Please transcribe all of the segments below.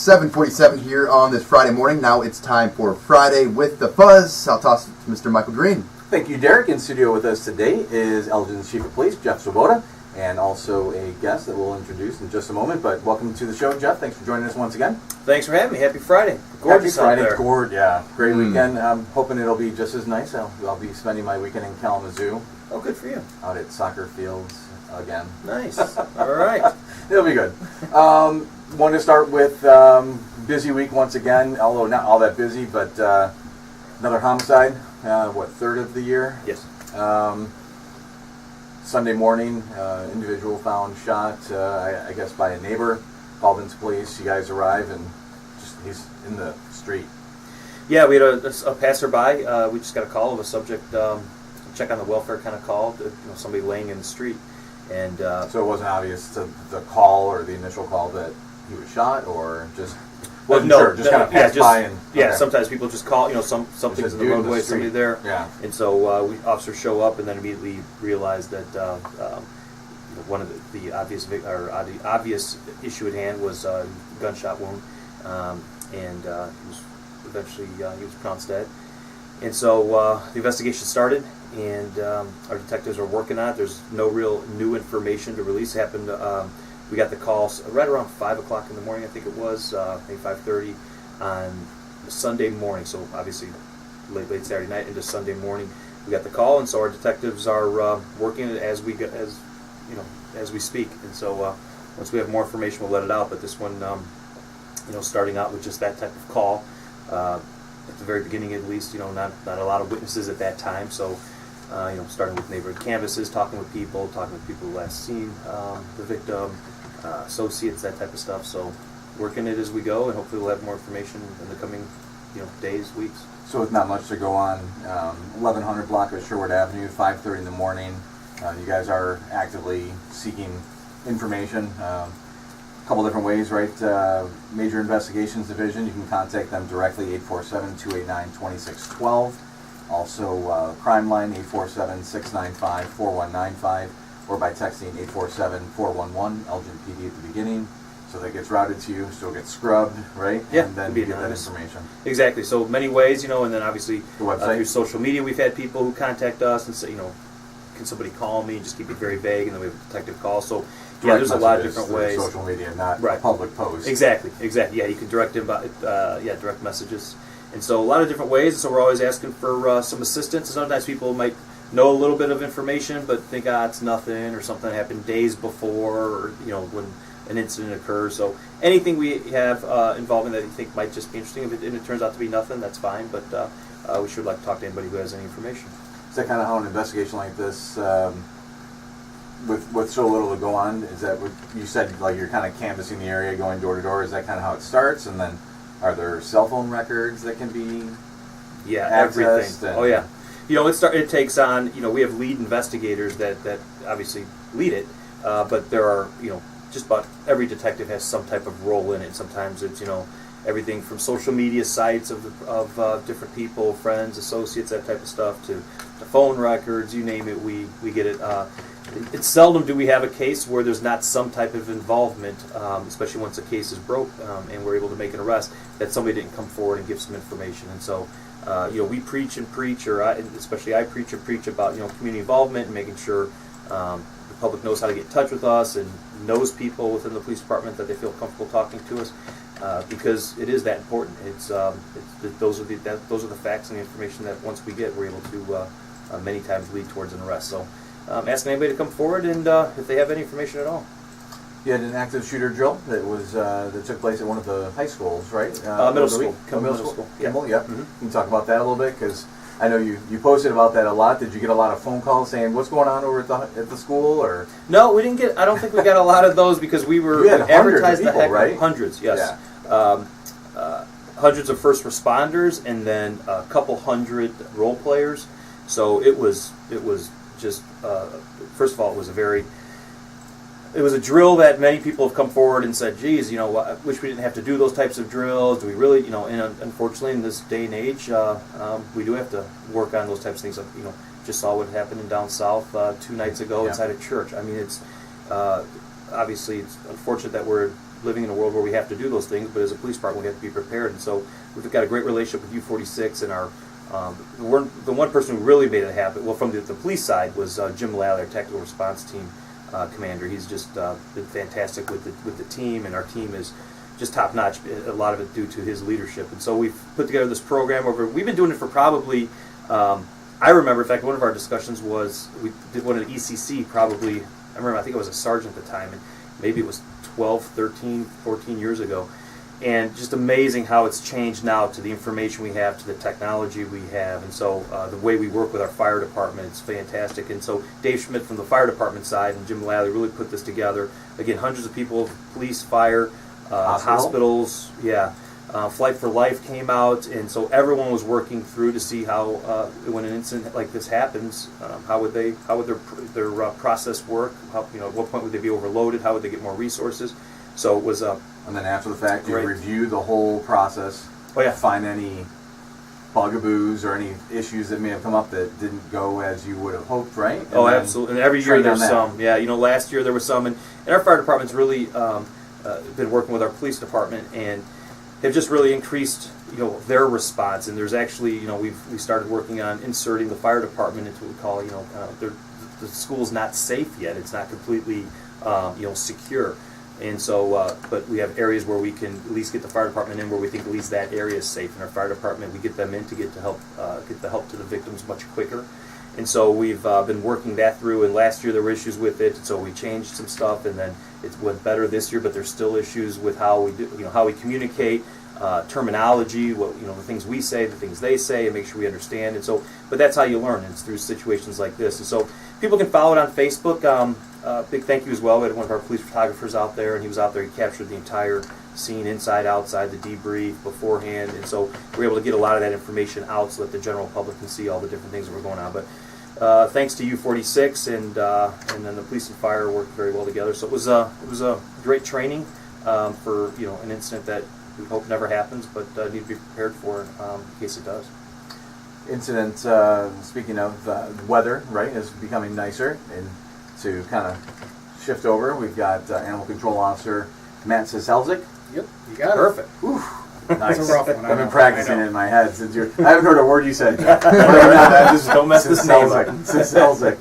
7:47 here on this Friday morning. Now it's time for Friday with the Fuzz. I'll toss it to Mr. Michael Greene. Thank you, Derek. In studio with us today is Elgin's Chief of Police, Chief Swoboda, and also a guest that we'll introduce in just a moment. But welcome to the show, Jeff. Thanks for joining us once again. Thanks for having me. Happy Friday. Gorgeous Happy Friday. out there. Great weekend. I'm hoping it'll be just as nice. I'll be spending my weekend in Kalamazoo. Oh, good for you. Out at soccer fields again. Nice. All right. It'll be good. Want to start with busy week once again, although not all that busy, but another homicide. Third of the year? Yes. Sunday morning, individual found shot, I guess by a neighbor, called into police. You guys arrive and he's in the street. Yeah, we had a passerby. We just got a call of a subject, check on the welfare kind of call, somebody laying in the street. And so it wasn't obvious to the call or the initial call that he was shot, or just wasn't sure, just kind of passed by and sometimes people just call, something's in the roadway, somebody there, and so officers show up and then immediately realize that one of the obvious issue at hand was a gunshot wound, and he was eventually he was pronounced dead. And so the investigation started, and our detectives are working on it. There's no real new information to release. It happened. We got the call right around 5 o'clock in the morning, I think it was, maybe 5:30 on Sunday morning. So obviously late Saturday night into Sunday morning, we got the call, and so our detectives are working it as we speak. And so once we have more information, we'll let it out. But this one, starting out with just that type of call. At the very beginning, at least, not a lot of witnesses at that time. So, starting with neighborhood canvases, talking with people who last seen the victim, associates, that type of stuff. So, working it as we go, and hopefully we'll have more information in the coming, days, weeks. So, with not much to go on, 1100 block of Sherwood Avenue, 5:30 in the morning. You guys are actively seeking information. A couple different ways, right? Major Investigations Division, you can contact them directly, 847-289-2612. Also, Crime Line, 847-695-4195, or by texting 847-411, Elgin PD at the beginning. So that gets routed to you, so it gets scrubbed, right? Yeah, and then you get that information. Exactly. So many ways, and then obviously the website. Through social media, we've had people who contact us and say, can somebody call me, and just keep it very vague, and then we have a detective call. So there's a lot of different ways. Social media, not public posts. Exactly. Yeah, you can direct direct messages, and so a lot of different ways. So we're always asking for some assistance. Sometimes people might know a little bit of information, but think it's nothing, or something happened days before, or when an incident occurs. So anything we have involving that you think might just be interesting, and it turns out to be nothing, that's fine. But we sure like to talk to anybody who has any information. Is that kind of how an investigation like this, with so little to go on, is that what you said, like you're kind of canvassing the area, going door to door, is that kind of how it starts? And then are there cell phone records that can be everything. Oh yeah. It takes on, we have lead investigators that obviously lead it, but there are, just about every detective has some type of role in it. Sometimes it's, everything from social media sites of different people, friends, associates, that type of stuff, to phone records, you name it, we get it. It's seldom do we have a case where there's not some type of involvement, especially once a case is broke and we're able to make an arrest, that somebody didn't come forward and give some information. And so, we preach, or especially I preach about community involvement and making sure the public knows how to get in touch with us and knows people within the police department that they feel comfortable talking to us. Because it is that important. Those are the facts and the information that once we get, we're able to many times lead towards an arrest. So, asking anybody to come forward and if they have any information at all. You had an active shooter drill that took place at one of the high schools, right? Middle school. Middle school. Kimball, yeah. Mm-hmm. Can you talk about that a little bit? Because I know you posted about that a lot. Did you get a lot of phone calls saying what's going on over at the school, or? No, we didn't get. I don't think we got a lot of those because we were advertised people, the heck right? Hundreds, yes. Yeah. Hundreds of first responders, and then a couple hundred role players. So it was just first of all, it was a drill that many people have come forward and said, geez, I wish we didn't have to do those types of drills. Do we really, and unfortunately in this day and age, we do have to work on those types of things. Just saw what happened in down south 2 nights ago inside a church. I mean, it's obviously it's unfortunate that we're living in a world where we have to do those things, but as a police department we have to be prepared. And so we've got a great relationship with U46, and our the one person who really made it happen, well, from the police side, was Jim Lally, our tactical response team commander. He's just been fantastic with the team, and our team is just top notch. A lot of it due to his leadership. And so we've put together this program we've been doing it for probably. I remember, in fact, one of our discussions was we did one at ECC probably. I remember, I think I was a sergeant at the time, and maybe it was 12, 13, 14 years ago. And just amazing how it's changed now to the information we have, to the technology we have. And so the way we work with our fire department is fantastic. And so Dave Schmidt from the fire department side and Jim Lally really put this together. Again, hundreds of people, police, fire, hospitals, Flight for Life came out. And so everyone was working through to see how, when an incident like this happens, how would their process work? How, at what point would they be overloaded? How would they get more resources? So it was and then after the fact, you review the whole process. Oh, yeah. Find any bugaboos or any issues that may have come up that didn't go as you would have hoped, right? And absolutely. And every year there's some. Yeah, last year there was some. And our fire department's really been working with our police department and have just really increased, their response. And there's actually, we started working on inserting the fire department into what we call, the school's not safe yet. It's not completely, secure. And so, but we have areas where we can at least get the fire department in where we think at least that area is safe. In our fire department, we get them in to get the help to the victims much quicker. And so we've been working that through. And last year there were issues with it, so we changed some stuff. And then it went better this year. But there's still issues with how we do, how we communicate, terminology, the things we say, the things they say, and make sure we understand. And so, but that's how you learn. It's through situations like this. And so people can follow it on Facebook. Big thank you as well. We had one of our police photographers out there, and he was out there. He captured the entire scene, inside, outside, the debrief beforehand, and so we were able to get a lot of that information out so that the general public can see all the different things that were going on. But thanks to U46 and then the police and fire worked very well together. So it was a great training for an incident that we hope never happens, but need to be prepared for in case it does. Incident. Speaking of weather, right, is becoming nicer and. To kind of shift over, we've got Animal Control Officer Matt Ciesielczyk. Yep, you got it. Perfect. Whew. Nice. It's a rough one. I've been practicing it in my head since I haven't heard a word you said. Don't mess this name up. Ciesielczyk.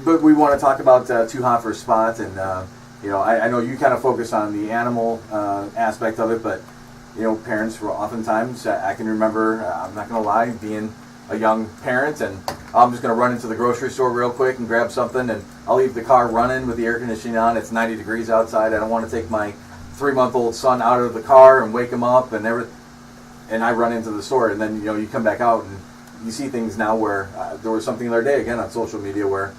But we want to talk about Too Hot for a Spot, and I know you kind of focus on the animal aspect of it, but parents were oftentimes. I can remember. I'm not going to lie, being a young parent, and I'm just going to run into the grocery store real quick and grab something, and I'll leave the car running with the air conditioning on. It's 90 degrees outside. I don't want to take my 3-month-old son out of the car and wake him up and everything. And I run into the store, and then you come back out and you see things now where there was something the other day again on social media where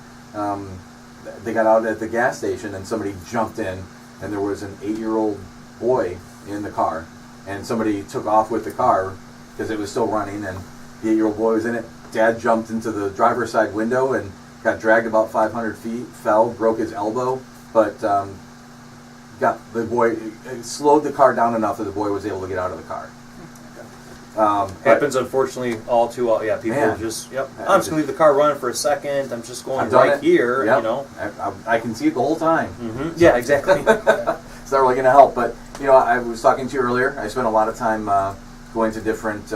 they got out at the gas station and somebody jumped in, and there was an 8-year-old boy in the car, and somebody took off with the car because it was still running, and the 8-year-old boy was in it. Dad jumped into the driver's side window and got dragged about 500 feet, fell, broke his elbow, but got the boy, slowed the car down enough that the boy was able to get out of the car. Happens unfortunately all too often. Yeah, people I'm just going to leave the car running for a second. I'm just going right here. Yep. I can see it the whole time. Mm-hmm. Yeah, exactly. It's not really going to help, but I was talking to you earlier. I spent a lot of time going to different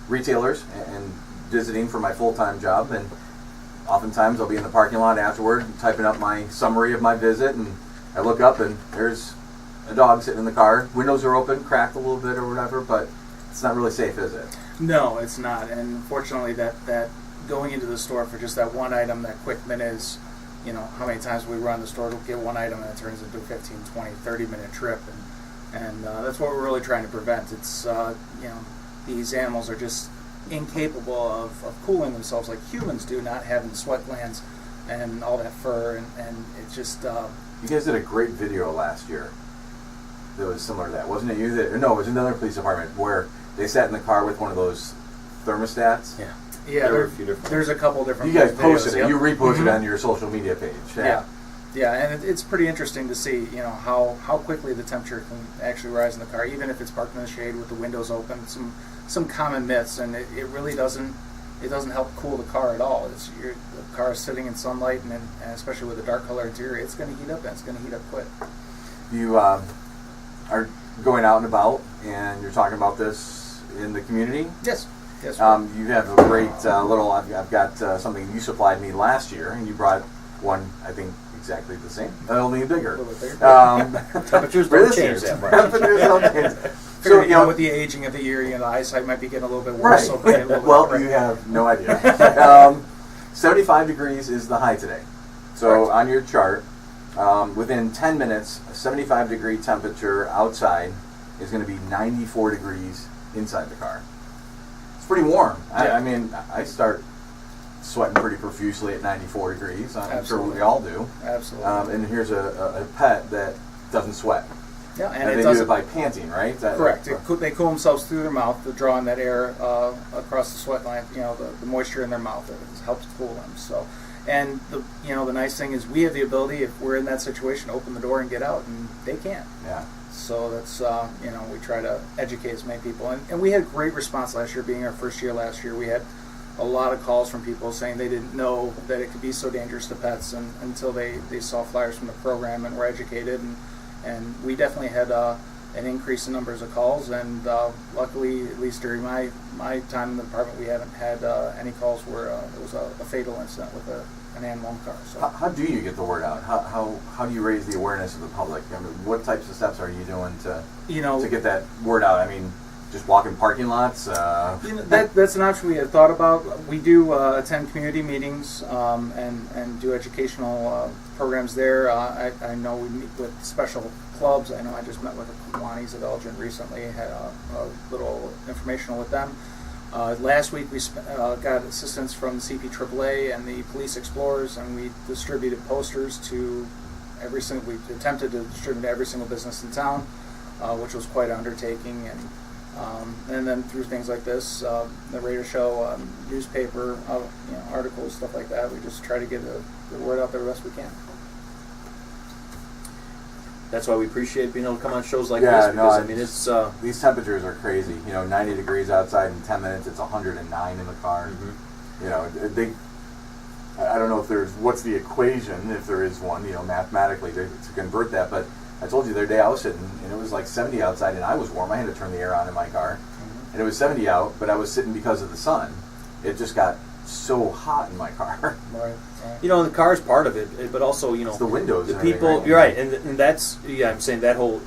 retailers and visiting for my full-time job, and oftentimes I'll be in the parking lot afterward typing up my summary of my visit, and I look up and there's a dog sitting in the car. Windows are open, cracked a little bit or whatever, but it's not really safe, is it? No, it's not. And unfortunately, that going into the store for just that one item, that quick minute is, how many times we run the store to get one item and it turns into a 15, 20, 30-minute trip, and that's what we're really trying to prevent. It's these animals are just incapable of cooling themselves like humans do, not having the sweat glands and all that fur, and it's just... You guys did a great video last year that was similar to that. Wasn't it you? No, it was another police department where they sat in the car with one of those thermostats. Yeah, there's a couple different. You guys posted it. You reposted it on your social media page. Yeah, and it's pretty interesting to see, how quickly the temperature can actually rise in the car, even if it's parked in the shade with the windows open. Some common myths, and it really doesn't help cool the car at all. The car is sitting in sunlight, and especially with a dark color interior, it's going to heat up, and it's going to heat up quick. you are going out and about, and you're talking about this in the community. Yes. Yes. You have a great little. I've got something you supplied me last year, and you brought one. I think exactly the same, only bigger. A little bit bigger. Temperatures don't change that much. Temperatures don't change. So you know, with the aging of the year, the eyesight might be getting a little bit worse. Right. So a little Well, bit you have no idea. 75 degrees is the high today. So on your chart, within 10 minutes, a 75-degree temperature outside is going to be 94 degrees inside the car. It's pretty warm. Yeah. I mean, I start sweating pretty profusely at 94 degrees. I'm Absolutely. sure we all do. Absolutely. And here's a pet that doesn't sweat. Yeah, And it they does do it by panting, right? Correct. They cool themselves through their mouth, drawing that air across the sweat line. The moisture in their mouth helps cool them. So, and the nice thing is we have the ability, if we're in that situation, to open the door and get out, and they can't. Yeah. So that's we try to educate as many people, and we had great response last year. Being our first year last year, we had a lot of calls from people saying they didn't know that it could be so dangerous to pets, and until they saw flyers from the program and were educated, and we definitely had an increase in numbers of calls, and luckily, at least during my time in the department, we haven't had any calls where it was a fatal incident with an animal in the car. So. How do you get the word out? How do you raise the awareness of the public? I mean, what types of steps are you doing to get that word out? I mean, just walking parking lots? That's an option we had thought about. We do attend community meetings and do educational programs there. I know we meet with special clubs. I know I just met with the Kiwanis of Elgin recently, had a little informational with them. Last week we got assistance from the CPAAA and the Police Explorers, and we distributed posters to we attempted to distribute to every single business in town, which was quite an undertaking, and then through things like this, the radio show, newspaper, articles, stuff like that, we just try to get the word out there the best we can. That's why we appreciate being able to come on shows like this, because I mean it's these temperatures are crazy. 90 degrees outside in 10 minutes, it's 109 in the car. Mm-hmm. I don't know if there's what's the equation, if there is one, mathematically to convert that. But I told you the other day I was sitting and it was like 70 outside and I was warm. I had to turn the air on in my car, and it was 70 out, but I was sitting because of the sun. It just got so hot in my car. Right. And the car is part of it, but also it's the windows. The and people. Right? You're right, and that's I'm saying that whole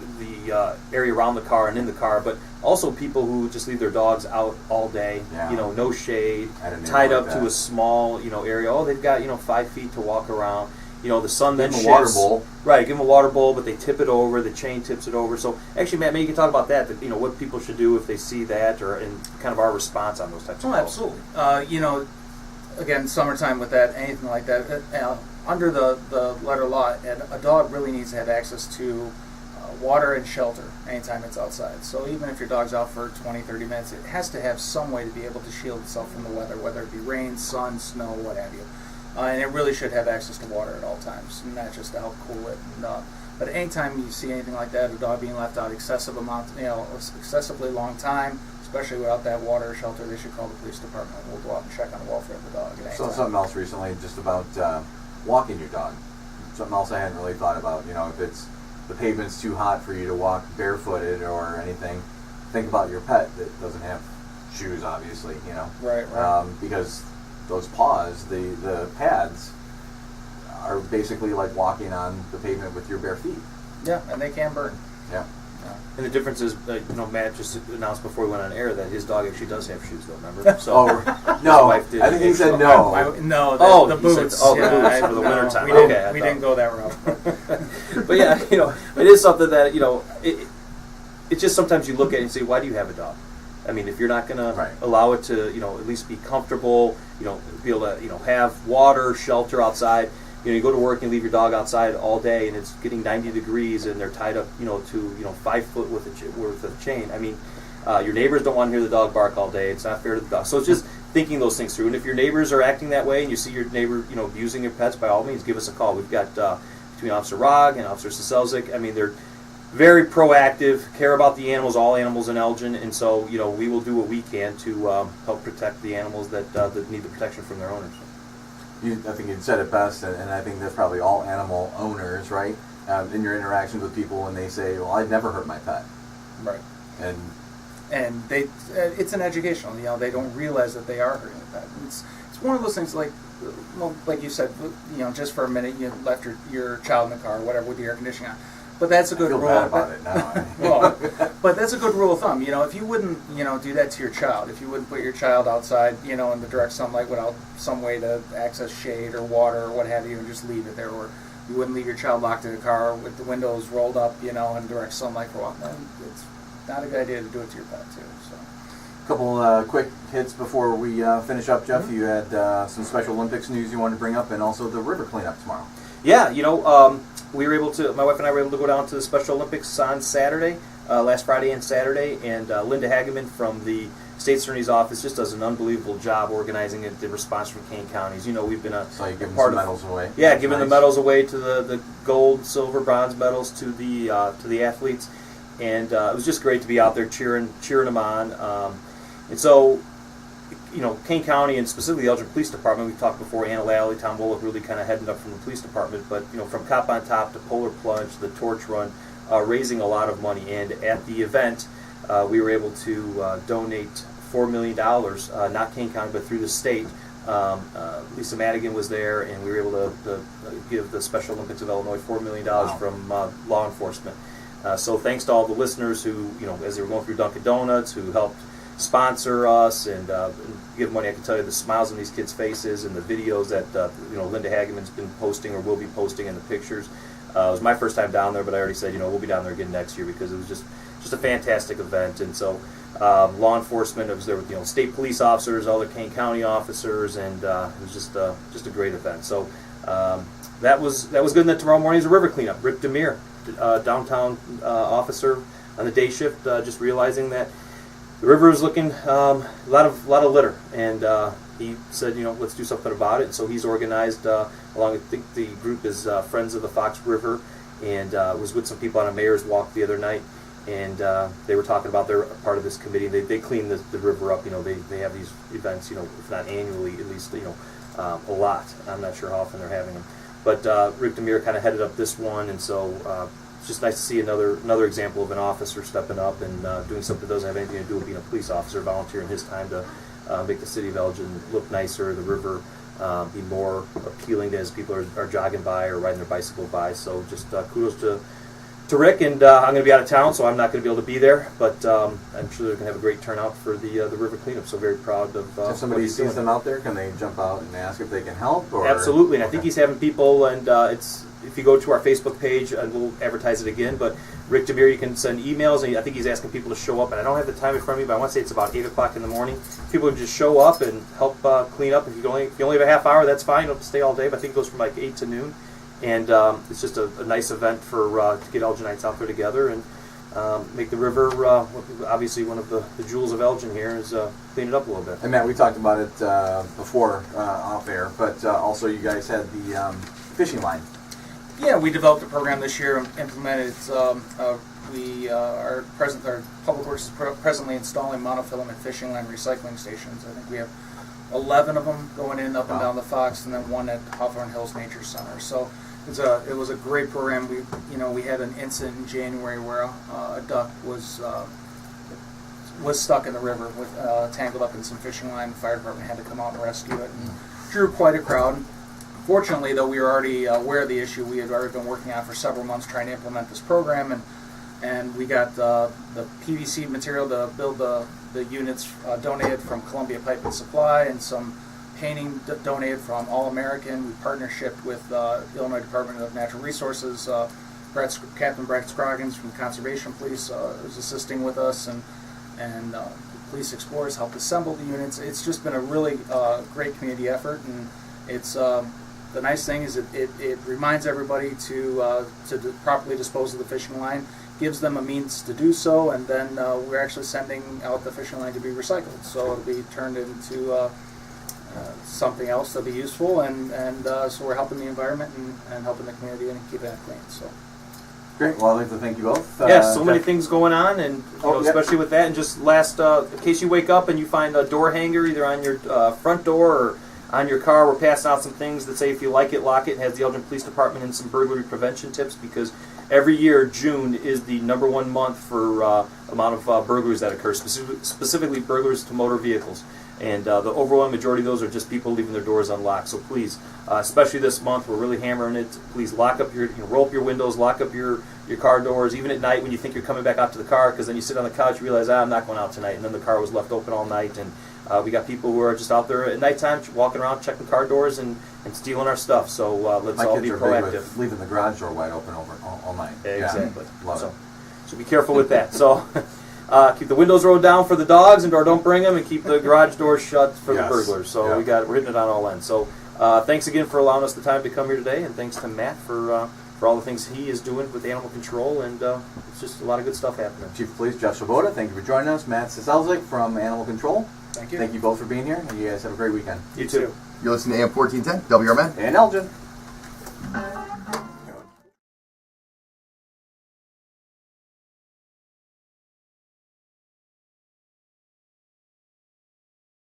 area around the car and in the car, but also people who just leave their dogs out all day. Yeah. No shade, tied up to a small area. Oh, they've got 5 feet to walk around. The sun then shifts. Give them a water bowl. Right, give them a water bowl, but they tip it over. The chain tips it over. So actually, Matt, maybe you can talk about that. What people should do if they see that, or in kind of our response on those types of calls. Absolutely. Again, summertime with that, anything like that, under the letter law, a dog really needs to have access to water and shelter anytime it's outside. So even if your dog's out for 20, 30 minutes, it has to have some way to be able to shield itself from the weather, whether it be rain, sun, snow, what have you. And it really should have access to water at all times, not just to help cool it. But anytime you see anything like that, a dog being left out excessively long time, especially without that water or shelter, they should call the police department. We'll go out and check on the welfare of the dog. So something else recently, just about walking your dog. Something else I hadn't really thought about. If it's the pavement's too hot for you to walk barefooted or anything, think about your pet that doesn't have shoes, obviously. Right. Because those paws, the pads, are basically like walking on the pavement with your bare feet. Yeah, and they can burn. Yeah. And the difference is, Matt just announced before we went on air that his dog actually does have shoes, though. Remember? So no, I think he said no. The boots. The boots for the winter time. We didn't go that route. But yeah, it is something that it's just sometimes you look at it and say, why do you have a dog? I mean, if you're not going to allow it to, at least be comfortable, be able to, have water, shelter outside. You go to work and leave your dog outside all day, and it's getting 90 degrees, and they're tied up, to 5 foot worth of chain. I mean, your neighbors don't want to hear the dog bark all day. It's not fair to the dog. So it's just thinking those things through. And if your neighbors are acting that way, and you see your neighbor, abusing your pets, by all means, give us a call. We've got between Officer Rogg and Officer Ciesielczyk. I mean, they're very proactive, care about the animals, all animals in Elgin, and so we will do what we can to help protect the animals that need the protection from their owners. I think you said it best, and I think that's probably all animal owners, right? in your interactions with people when they say, well, I'd never hurt my pet. Right. And they, it's an educational. They don't realize that they are hurting the pet. It's one of those things like, well, like you said, just for a minute you left your child in the car or whatever with the air conditioning on. But that's a good rule. I feel bad about it now. Well, but that's a good rule of thumb. If you wouldn't, do that to your child, if you wouldn't put your child outside, in the direct sunlight without some way to access shade or water or what have you, and just leave it there, or you wouldn't leave your child locked in the car with the windows rolled up, in direct sunlight for a while, then it's not a good idea to do it to your pet too. So. A couple quick hits before we finish up, Jeff. You had some Special Olympics news you wanted to bring up, and also the river cleanup tomorrow. Yeah, we were able to. My wife and I were able to go down to the Special Olympics on Saturday, last Friday and Saturday, and Linda Hageman from the State Attorney's Office just does an unbelievable job organizing it. The response from Kane counties. We've been so you're giving some medals away. Yeah, that's giving nice. The medals away to the gold, silver, bronze medals to the athletes, and it was just great to be out there cheering them on. And so, Kane County and specifically the Elgin Police Department, we've talked before, Anna Lally, Tom Bullock really kind of heading up from the police department, but, from Cop on Top to Polar Plunge, the Torch Run, raising a lot of money. And at the event, we were able to donate $4 million, not Kane County, but through the state. Lisa Madigan was there, and we were able to give the Special Olympics of Illinois $4 million from law enforcement. So thanks to all the listeners who, as they were going through Dunkin' Donuts, who helped sponsor us and give money. I can tell you the smiles on these kids' faces and the videos that Linda Hageman's been posting or will be posting, and the pictures. It was my first time down there, but I already said we'll be down there again next year because it was just a fantastic event. And so law enforcement, I was there with state police officers, other Kane County officers, and it was just a great event. So that was good. And then tomorrow morning is a river cleanup. Rick Demir, downtown officer on the day shift, just realizing that the river was looking a lot of litter, and he said, let's do something about it. And so he's organized, along with the group is Friends of the Fox River, and was with some people on a mayor's walk the other night, and they were talking about they're part of this committee. They clean the river up. They have these events, if not annually, at least a lot. I'm not sure how often they're having them, but Rick Demir kind of headed up this one, and so. It's just nice to see another example of an officer stepping up and doing something that doesn't have anything to do with being a police officer, volunteering his time to make the city of Elgin look nicer, the river be more appealing to as people are jogging by or riding their bicycle by. So just kudos to Rick, and I'm going to be out of town, so I'm not going to be able to be there, but I'm sure they're going to have a great turnout for the river cleanup, so very proud of if somebody sees them out there, can they jump out and ask if they can help? Or? Absolutely, and I think he's having people, and if you go to our Facebook page, and we'll advertise it again, but Rick Demir, you can send emails, and I think he's asking people to show up, and I don't have the time in front of me, but I want to say it's about 8 o'clock in the morning. People can just show up and help clean up. If you only have a half hour, that's fine. You don't have to stay all day, but I think it goes from like 8 to noon. And it's just a nice event for to get Elginites out there together and make the river, obviously one of the jewels of Elgin here, is clean it up a little bit. And Matt, we talked about it before off air, but also you guys had the fishing line. Yeah, we developed a program this year and implemented. Our Public Works is presently installing monofilament fishing line recycling stations. I think we have 11 of them going in up and down the Fox, and then one at Hawthorne Hills Nature Center. So it was a great program. We had an incident in January where a duck was stuck in the river, tangled up in some fishing line. The fire department had to come out and rescue it, and drew quite a crowd. Fortunately, though, we were already aware of the issue. We had already been working on it for several months trying to implement this program, and we got the PVC material to build the units donated from Columbia Pipe and Supply, and some painting donated from All American. We partnershiped with Illinois Department of Natural Resources. Captain Brett Scroggins from Conservation Police was assisting with us, and Police Explorers helped assemble the units. It's just been a really great community effort, and it's the nice thing is it reminds everybody to properly dispose of the fishing line, gives them a means to do so, and then we're actually sending out the fishing line to be recycled. So it'll be turned into something else that'll be useful, and so we're helping the environment and helping the community and keeping it clean. So. Great. Well, I'd like to thank you both. So many things going on, and especially with that. And just last, in case you wake up and you find a door hanger either on your front door or on your car, we're passing out some things that say if you like it, lock it. It has the Elgin Police Department and some burglary prevention tips, because every year June is the #1 month for amount of burglaries that occur, specifically burglaries to motor vehicles. And the overwhelming majority of those are just people leaving their doors unlocked. So please, especially this month, we're really hammering it. Please lock up your, roll up your windows, lock up your car doors, even at night when you think you're coming back out to the car, because then you sit on the couch, you realize, I'm not going out tonight, and then the car was left open all night. And we got people who are just out there at nighttime walking around checking car doors and stealing our stuff. So let's all be proactive. Leaving the garage door wide open all night. Exactly. Yeah. Love it. So be careful with that. So keep the windows rolled down for the dogs, or don't bring them, and keep the garage doors shut for the burglars. So we're hitting it on all ends. So thanks again for allowing us the time to come here today, and thanks to Matt for all the things he is doing with Animal Control, and it's just a lot of good stuff happening. Chief of Police Chief Swoboda, thank you for joining us. Matt Ciesielczyk from Animal Control. Thank you. Thank you both for being here, and you guys have a great weekend. You too. You're listening to AM 1410, WRMN. And Elgin.